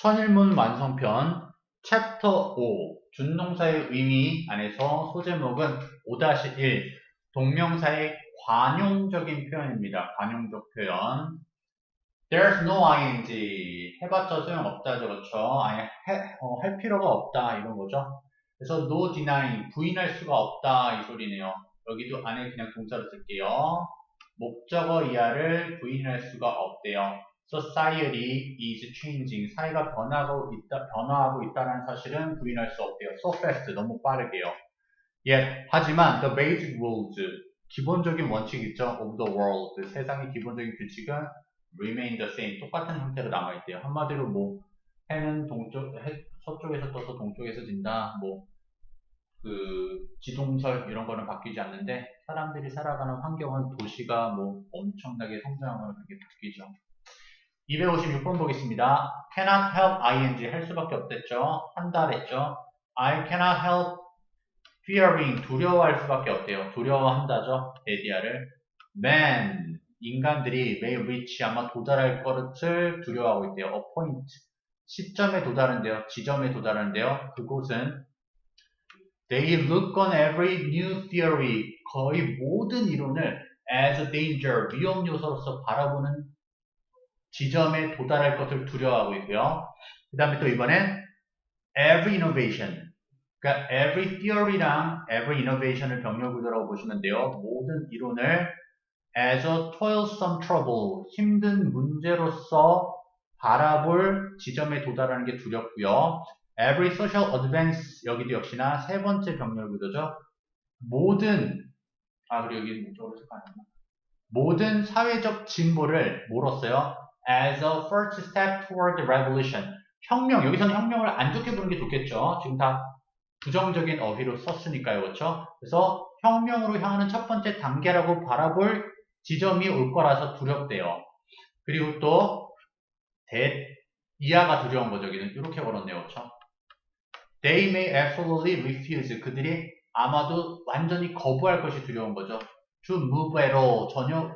천일문 완성편 챕터 5 준동사의 의미 안에서 소제목은 5-1 동명사의 관용적인 표현입니다. 관용적 표현. There's no ing. 해봤자 소용없다 저렇죠. 아니 할 필요가 없다 이런 거죠. 그래서 no denying 부인할 수가 없다 이 소리네요. 여기도 안에 그냥 동사로 쓸게요. 목적어 이하를 부인할 수가 없대요. Society is changing. 사회가 변화하고 있다는 사실은 부인할 수 없대요. So fast, 너무 빠르게요. 하지만 the basic rules, 기본적인 원칙 있죠? Of the world, 세상의 기본적인 규칙은 remain the same, 똑같은 형태로 남아있대요. 한마디로 뭐 해는 서쪽에서 떠서 동쪽에서 진다. 지동설 이런 거는 바뀌지 않는데 사람들이 살아가는 환경은 도시가 엄청나게 성장하면 그렇게 바뀌죠. 256번 보겠습니다. cannot help ing 할 수밖에 없댔죠. 한다 그랬죠. I cannot help fearing 두려워할 수밖에 없대요. 두려워한다죠. 데디아를. Man 인간들이 may reach 아마 도달할 것을 두려워하고 있대요. A point 시점에 도달한대요. 지점에 도달한대요. 그곳은 They look on every new theory 거의 모든 이론을 as a danger 위험 요소로서 바라보는 지점에 도달할 것을 두려워하고 있고요. 그 다음에 또 이번엔 every innovation 그러니까 every theory랑 every innovation을 병렬 구조라고 보시면 돼요. 모든 이론을 as a toilsome trouble 힘든 문제로서 바라볼 지점에 도달하는 게 두렵고요. every social advance 여기도 역시나 세 번째 병렬 구조죠. 그리고 여기는 목적으로 쓸까요? 모든 사회적 진보를 뭐로써요? As a first step toward the revolution. 혁명, 여기서는 혁명을 안 좋게 보는 게 좋겠죠. 지금 다 부정적인 어휘로 썼으니까요. 그렇죠? 그래서 혁명으로 향하는 첫 번째 단계라고 바라볼 지점이 올 거라서 두렵대요. 그리고 또 이하가 두려운 거죠. 여기는 이렇게 걸었네요. 그렇죠? They may absolutely refuse. 그들이 아마도 완전히 거부할 것이 두려운 거죠. To move at all. 전혀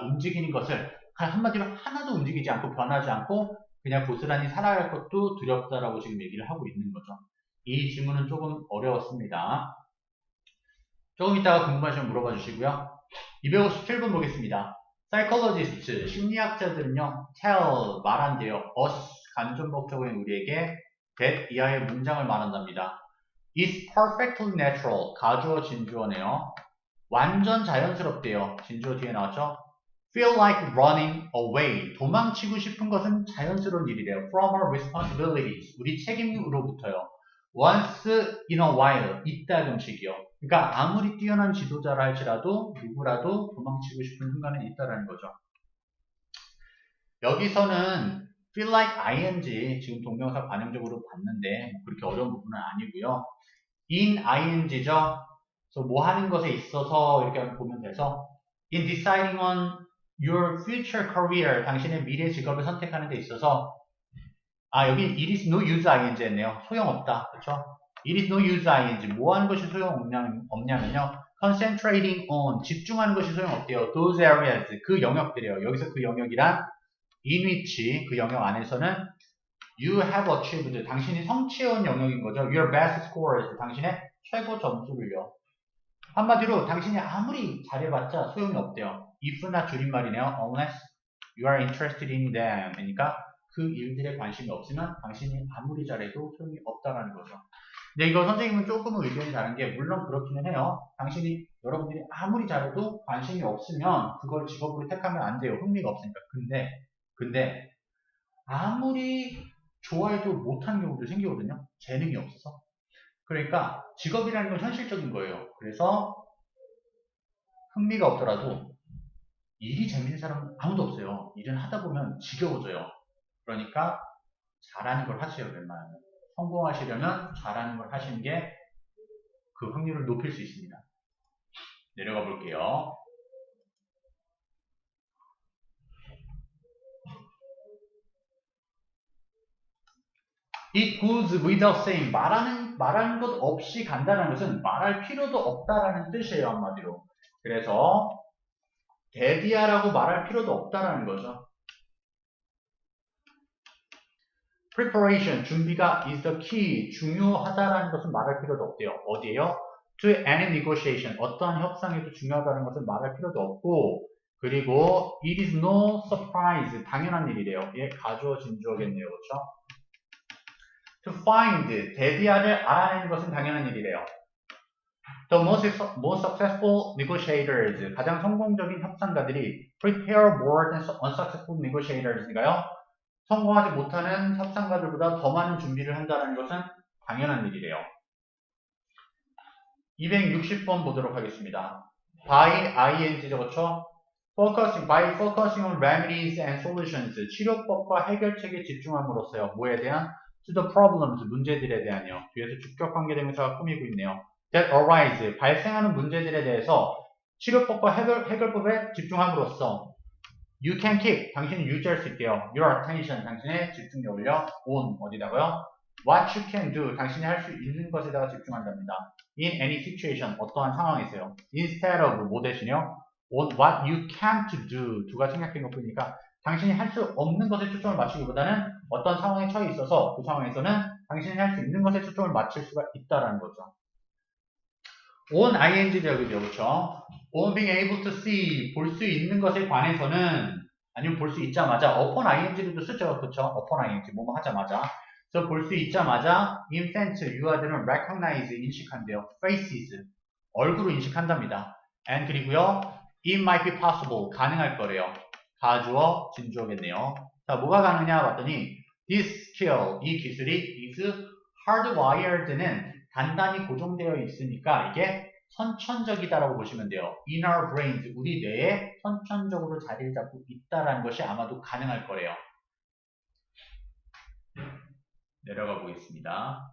움직이는 것을 한마디로 하나도 움직이지 않고 변하지 않고 그냥 고스란히 살아갈 것도 두렵다라고 지금 얘기를 하고 있는 거죠. 이 질문은 조금 어려웠습니다. 조금 이따가 궁금하시면 물어봐 주시고요. 257번 보겠습니다. Psychologist, 심리학자들은요, tell, 말한대요. us, 간접목적어인 우리에게 that 이하의 문장을 말한답니다. is perfectly natural, 가주어 진주어네요. 완전 자연스럽대요. 진주어 뒤에 나왔죠? feel like running away, 도망치고 싶은 것은 자연스러운 일이래요. from our responsibilities, 우리 책임으로부터요. once in a while, 이따금씩이요. 그러니까 아무리 뛰어난 지도자라 할지라도 누구라도 도망치고 싶은 순간은 있다라는 거죠. 여기서는 feel like ing 지금 동명사 관용적으로 봤는데 그렇게 어려운 부분은 아니고요. in ing죠. 그래서 뭐 하는 것에 있어서 이렇게 보면 돼서 in deciding on your future career 당신의 미래 직업을 선택하는 데 있어서 여기 it is no use ing 했네요. 소용없다. 그렇죠? It is no use ing. 뭐 하는 것이 소용없냐면요. concentrating on. 집중하는 것이 소용없대요. those areas. 그 영역들이에요. 여기서 그 영역이란 in which 그 영역 안에서는 you have achieved. 당신이 성취해온 영역인 거죠. your best scores. 당신의 최고 점수를요. 한마디로 당신이 아무리 잘해봤자 소용이 없대요. if나 줄임말이네요. unless you are interested in them. 그러니까 그 일들에 관심이 없으면 당신이 아무리 잘해도 소용이 없다라는 거죠. 근데 이거 선생님은 조금은 의견이 다른 게 물론 그렇기는 해요. 여러분들이 아무리 잘해도 관심이 없으면 그걸 직업으로 택하면 안 돼요. 흥미가 없으니까. 근데 아무리 좋아해도 못하는 경우도 생기거든요. 재능이 없어서. 그러니까 직업이라는 건 현실적인 거예요. 그래서 흥미가 없더라도 일이 재밌는 사람은 아무도 없어요. 일은 하다 보면 지겨워져요. 그러니까 잘하는 걸 하세요. 웬만하면. 성공하시려면 잘하는 걸 하시는 게 그 확률을 높일 수 있습니다. 내려가 볼게요. It goes without saying. 말하는 것 없이 간다는 것은 말할 필요도 없다라는 뜻이에요. 한마디로. 그래서 데디아라고 말할 필요도 없다라는 거죠. preparation, 준비가 is the key, 중요하다라는 것은 말할 필요도 없대요. 어디에요? to any negotiation, 어떠한 협상에도 중요하다는 것은 말할 필요도 없고, 그리고 it is no surprise, 당연한 일이래요. 예, 가주어 진주어겠네요. 그렇죠? to find, 대비하를 알아내는 것은 당연한 일이래요. The most successful negotiators, 가장 성공적인 협상가들이 prepare more than unsuccessful negotiators니까요. 성공하지 못하는 협상가들보다 더 많은 준비를 한다는 것은 당연한 일이래요. 260번 보도록 하겠습니다. by ing죠, 그렇죠? by focusing on remedies and solutions, 치료법과 해결책에 집중함으로써요. 뭐에 대한? to the problems, 문제들에 대한요. 뒤에서 주격 관계대명사가 꾸미고 있네요. that arise, 발생하는 문제들에 대해서 치료법과 해결법에 집중함으로써 you can keep, 당신은 유지할 수 있대요. your attention, 당신의 집중력을요. on, 어디다가요? what you can do, 당신이 할 수 있는 것에다가 집중한답니다. in any situation, 어떠한 상황에서요. instead of, 뭐 대신요? on what you can't do, 두가 생략된 것 뿐이니까 당신이 할 수 없는 것에 초점을 맞추기보다는 어떤 상황에 처해 있어서 그 상황에서는 당신이 할 수 있는 것에 초점을 맞출 수가 있다라는 거죠. on ing적이죠, 그렇죠? on being able to see, 볼 수 있는 것에 관해서는 아니면 볼 수 있자마자 upon ing도 쓰죠, 그렇죠? upon ing, 뭐뭐 하자마자. 그래서 볼 수 있자마자 instant, 유아들은 recognize, 인식한대요. faces, 얼굴로 인식한답니다. and 그리고요, it might be possible, 가능할 거래요. 가주어, 진주어겠네요. 자, 뭐가 가능냐 봤더니 this skill, 이 기술이 is hardwired는 단단히 고정되어 있으니까 이게 선천적이다라고 보시면 돼요. In our brains, 우리 뇌에 선천적으로 자리를 잡고 있다라는 것이 아마도 가능할 거래요. 내려가 보겠습니다.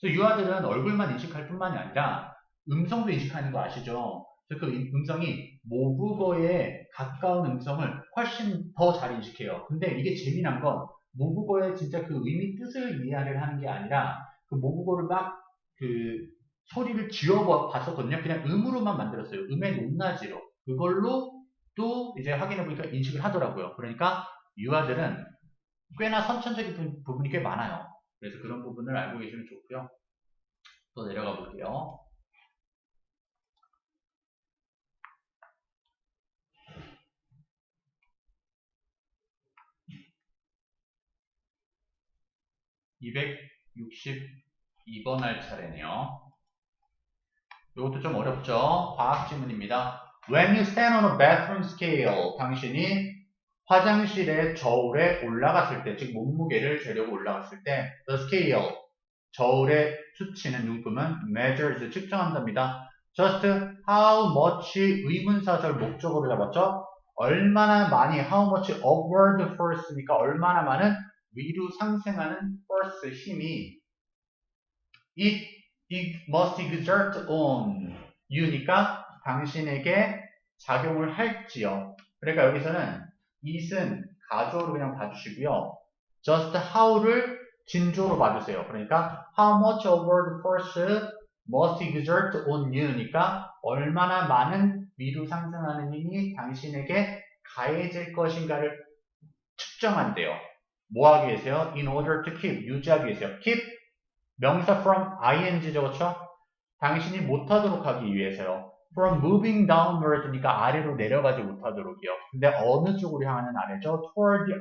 그래서 유아들은 얼굴만 인식할 뿐만이 아니라 음성도 인식하는 거 아시죠? 그래서 그 음성이 모국어에 가까운 음성을 훨씬 더 잘 인식해요. 근데 이게 재미난 건 모국어의 진짜 그 의미 뜻을 이해를 하는 게 아니라 그 모국어를 막 그 소리를 지어 봤었거든요. 그냥 음으로만 만들었어요. 음의 높낮이로. 그걸로 또 이제 확인해 보니까 인식을 하더라고요. 그러니까 유아들은 꽤나 선천적인 부분이 꽤 많아요. 그래서 그런 부분을 알고 계시면 좋고요. 또 내려가 볼게요. (262번) 할 차례네요. 이것도 좀 어렵죠? 과학 지문입니다. When you stand on a bathroom scale, 당신이 화장실의 저울에 올라갔을 때, 즉 몸무게를 재려고 올라갔을 때, the scale, 저울의 수치는 용품은 measures, 측정한답니다. just how much 의문사절 목적어를 잡았죠? 얼마나 많이, how much upward force니까 얼마나 많은 위로 상승하는 force, 힘이 it must exert on you니까 당신에게 작용을 할지요. 그러니까 여기서는 it은 가주어로 그냥 봐주시고요. just how를 진주어로 봐주세요. 그러니까 how much upward force must exert on you니까 얼마나 많은 위로 상승하는 힘이 당신에게 가해질 것인가를 측정한대요. 뭐 하기 위해서요? in order to keep, 유지하기 위해서요. keep 명사 from ing죠, 그렇죠? 당신이 못하도록 하기 위해서요. from moving downward니까 아래로 내려가지 못하도록이요. 근데 어느 쪽으로 향하는 아래죠? toward the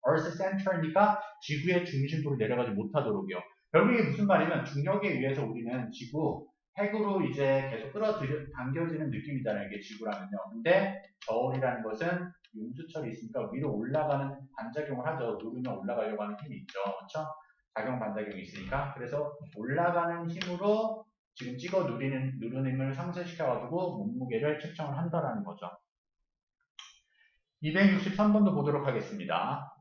earth center니까 지구의 중심부로 내려가지 못하도록이요. 결국 이게 무슨 말이면 중력에 의해서 우리는 지구 핵으로 이제 계속 당겨지는 느낌이잖아요. 이게 지구라면요. 근데 저울이라는 것은 용수철이 있으니까 위로 올라가는 반작용을 하죠. 누르면 올라가려고 하는 힘이 있죠. 그렇죠? 작용 반작용이 있으니까. 그래서 올라가는 힘으로 지금 찍어 누르는 힘을 상쇄시켜가지고 몸무게를 측정을 한다라는 거죠. 263번도 보도록 하겠습니다.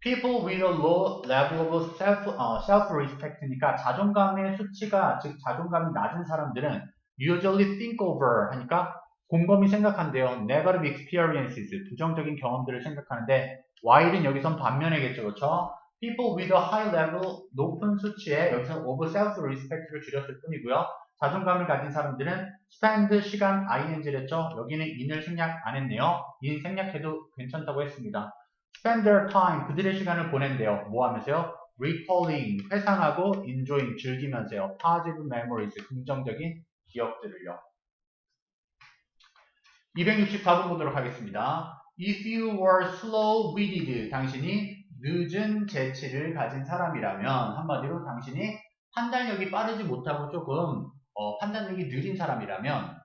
People with a low level of self-respect니까 자존감의 수치가, 즉 자존감이 낮은 사람들은 usually think over 하니까 곰곰이 생각한대요. negative experiences, 부정적인 경험들을 생각하는데 while은 여기선 반면이겠죠. 그렇죠? people with a high level, 높은 수치에 여기서 of self-respect를 줄였을 뿐이고요. 자존감을 가진 사람들은 spend 시간 ing를 했죠. 여기는 in을 생략 안 했네요. in 생략해도 괜찮다고 했습니다. spend their time, 그들의 시간을 보낸대요. 뭐 하면서요? recalling, 회상하고 enjoying, 즐기면서요. positive memories, 긍정적인 기억들을요. 264번 보도록 하겠습니다. If you were slow-witted, 당신이 늦은 재치를 가진 사람이라면, 한마디로 당신이 판단력이 빠르지 못하고 조금 판단력이 느린 사람이라면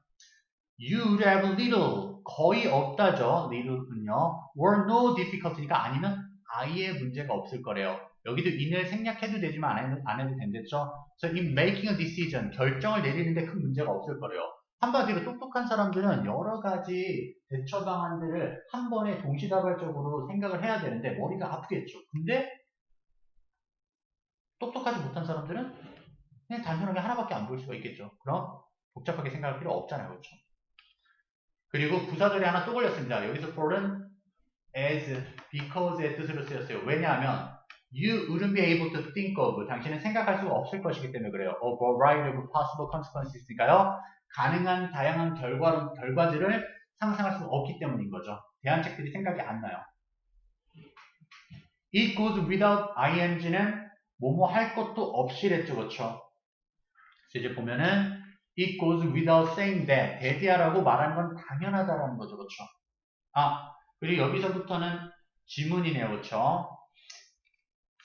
you would have little, 거의 없다죠. little는요. were no difficulty니까 아니면 아예 문제가 없을 거래요. 여기도 in을 생략해도 되지만 안 해도 된댔죠. So in making a decision, 결정을 내리는데 큰 문제가 없을 거래요. 한마디로 똑똑한 사람들은 여러 가지 대처 방안들을 한 번에 동시다발적으로 생각을 해야 되는데 머리가 아프겠죠. 근데 똑똑하지 못한 사람들은 그냥 단순하게 하나밖에 안 볼 수가 있겠죠. 그럼 복잡하게 생각할 필요 없잖아요. 그렇죠? 그리고 부사절이 하나 또 걸렸습니다. 여기서 for은 as, because의 뜻으로 쓰였어요. 왜냐하면 you wouldn't be able to think of, 당신은 생각할 수가 없을 것이기 때문에 그래요. A variety of possible consequences니까요. 가능한 다양한 결과들을 상상할 수가 없기 때문인 거죠. 대안책들이 생각이 안 나요. It goes without ing는 뭐뭐 할 것도 없이랬죠. 그렇죠? 이제 보면은 it goes without saying that, that이라고 말하는 건 당연하다라는 거죠. 그렇죠? 그리고 여기서부터는 지문이네요. 그렇죠?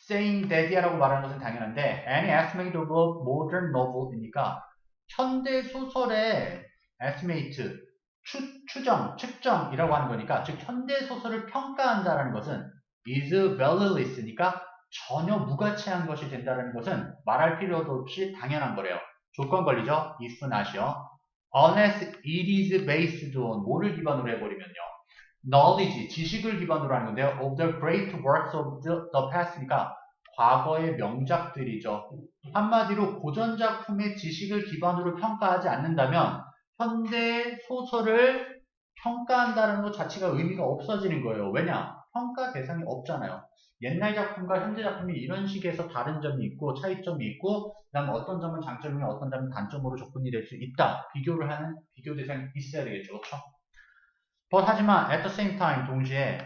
saying that이라고 말하는 것은 당연한데 any estimate of a modern novel이니까 현대 소설의 estimate, 측정이라고 하는 거니까 즉 현대 소설을 평가한다라는 것은 is valueless니까 전혀 무가치한 것이 된다는 것은 말할 필요도 없이 당연한 거래요. 조건 걸리죠? if not이요. unless it is based on 뭐를 기반으로 해버리면요. knowledge, 지식을 기반으로 하는 건데요. of the great works of the past니까 과거의 명작들이죠. 한마디로 고전작품의 지식을 기반으로 평가하지 않는다면 현대 소설을 평가한다는 것 자체가 의미가 없어지는 거예요. 왜냐? 평가 대상이 없잖아요. 옛날 작품과 현재 작품이 이런 식에서 다른 점이 있고 차이점이 있고 그다음 어떤 점은 장점이며 어떤 점은 단점으로 접근이 될 수 있다. 비교를 하는 비교 대상이 있어야 되겠죠. 그렇죠? 하지만 at the same time 동시에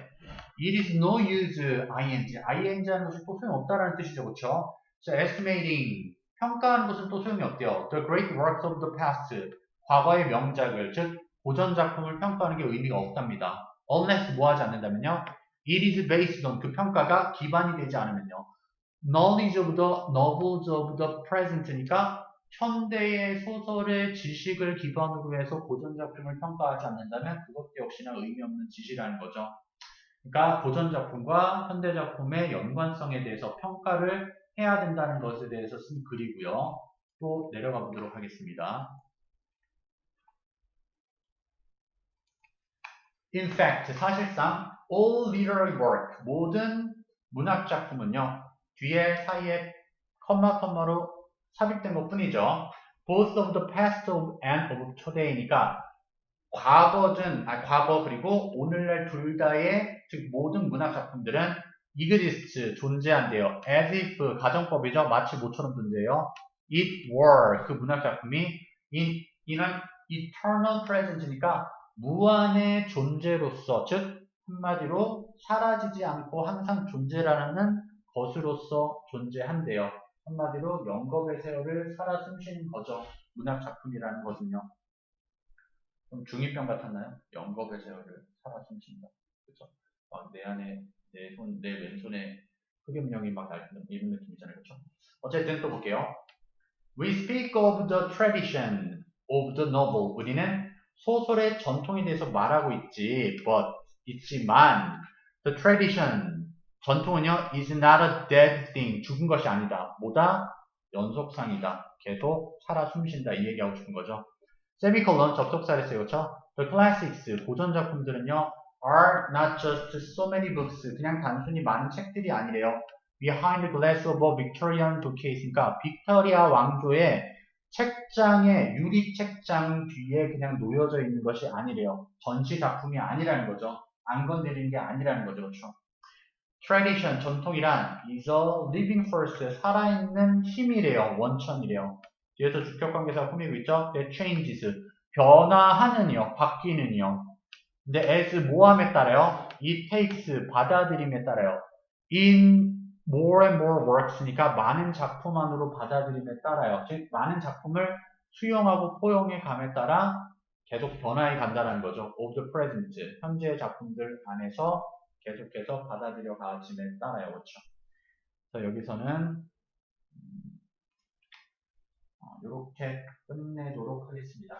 it is no use ing라는 것이 또 소용없다라는 뜻이죠. 그렇죠? So estimating 평가하는 것은 또 소용이 없대요. The great works of the past 과거의 명작을 즉 고전 작품을 평가하는 게 의미가 없답니다. Unless 뭐 하지 않는다면요. It is based on 그 평가가 기반이 되지 않으면요. Knowledge of the novels of the present니까 현대의 소설의 지식을 기반으로 해서 고전 작품을 평가하지 않는다면 그것도 역시나 의미 없는 짓이라는 거죠. 그러니까 고전 작품과 현대 작품의 연관성에 대해서 평가를 해야 된다는 것에 대해서 쓴 글이고요. 또 내려가 보도록 하겠습니다. In fact, 사실상 all literary work, 모든 문학 작품은요. 뒤에 사이에 컴마로 삽입된 것 뿐이죠. Both of the past and of today니까 과거 그리고 오늘날 둘 다의 즉 모든 문학 작품들은 exist 존재한대요. as if 가정법이죠. 마치 모처럼 존재해요. it were 그 문학 작품이 in an eternal presence니까 무한의 존재로서 즉 한마디로 사라지지 않고 항상 존재라는 것으로서 존재한대요. 한마디로 영겁의 세월을 살아 숨쉬는 거죠. 문학 작품이라는 것은요. 좀 중2병 같았나요? 영겁의 세월을 살아 숨쉰다. 그쵸? 막 내 안에, 내 왼손에 흑염룡이 막 날뛰는 이런 느낌이잖아요. 그쵸? 어쨌든 또 볼게요. We speak of the tradition of the novel. 우리는 소설의 전통에 대해서 말하고 있지만, the tradition, 전통은요, is not a dead thing. 죽은 것이 아니다. 뭐다? 연속상이다. 계속 살아 숨쉰다. 이 얘기하고 싶은 거죠. 세미콜론 접속사를 써요. 그렇죠? The classics 고전 작품들은요 are not just so many books 그냥 단순히 많은 책들이 아니래요. Behind the glass of a Victorian bookcase니까 빅토리아 왕조의 책장의 유리 책장 뒤에 그냥 놓여져 있는 것이 아니래요. 전시 작품이 아니라는 거죠. 안 건드리는 게 아니라는 거죠. 그렇죠? Tradition 전통이란 is a living force 살아있는 힘이래요. 원천이래요. 뒤에서 주격관계사가 꾸미고 있죠? that changes 변화하는요, 바뀌는요. 근데 as 모함에 따라요. it takes 받아들임에 따라요. in more and more works니까 많은 작품 안으로 받아들임에 따라요. 즉 많은 작품을 수용하고 포용해 감에 따라 계속 변화해 간다는 거죠. of the present 현재의 작품들 안에서 계속해서 받아들여 가짐에 따라요. 그렇죠. 그래서 여기서는 이렇게 끝내도록 하겠습니다.